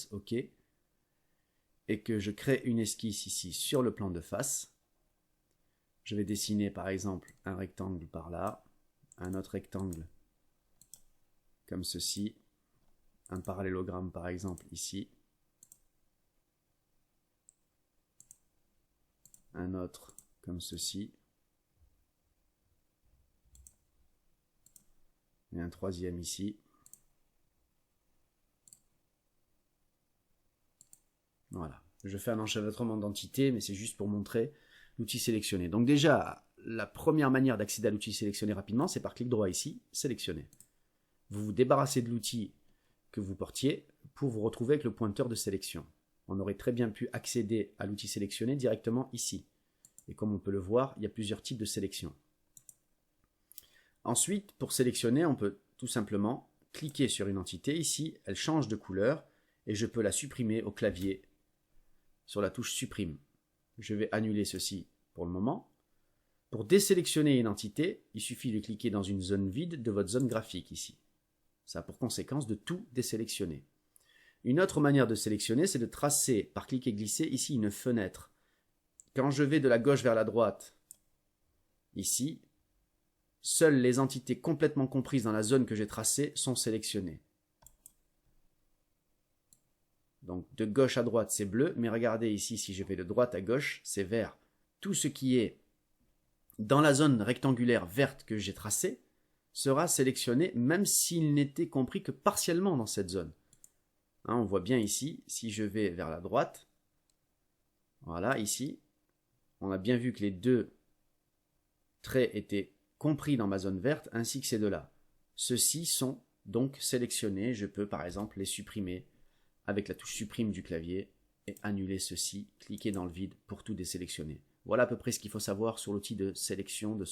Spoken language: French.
fasse OK, et que je crée une esquisse ici sur le plan de face, je vais dessiner par exemple un rectangle par là, un autre rectangle comme ceci, un parallélogramme par exemple ici, un autre comme ceci, et un troisième ici. Voilà, je fais un enchevêtrement d'entités, mais c'est juste pour montrer l'outil sélectionné. Donc déjà, la première manière d'accéder à l'outil sélectionné rapidement, c'est par clic droit ici, sélectionner. Vous vous débarrassez de l'outil que vous portiez pour vous retrouver avec le pointeur de sélection. On aurait très bien pu accéder à l'outil sélectionné directement ici. Et comme on peut le voir, il y a plusieurs types de sélection. Ensuite, pour sélectionner, on peut tout simplement cliquer sur une entité. Ici, elle change de couleur et je peux la supprimer au clavier sur la touche supprime. Je vais annuler ceci pour le moment. Pour désélectionner une entité, il suffit de cliquer dans une zone vide de votre zone graphique ici. Ça a pour conséquence de tout désélectionner. Une autre manière de sélectionner, c'est de tracer par clic et glisser ici une fenêtre. Quand je vais de la gauche vers la droite, ici, seules les entités complètement comprises dans la zone que j'ai tracée sont sélectionnées. Donc de gauche à droite, c'est bleu, mais regardez ici, si je vais de droite à gauche, c'est vert. Tout ce qui est dans la zone rectangulaire verte que j'ai tracée sera sélectionné, même s'il n'était compris que partiellement dans cette zone. Hein, on voit bien ici, si je vais vers la droite, voilà, ici, on a bien vu que les deux traits étaient compris dans ma zone verte, ainsi que ces deux-là. Ceux-ci sont donc sélectionnés, je peux par exemple les supprimer avec la touche supprime du clavier et annuler ceci, cliquer dans le vide pour tout désélectionner. Voilà à peu près ce qu'il faut savoir sur l'outil de sélection de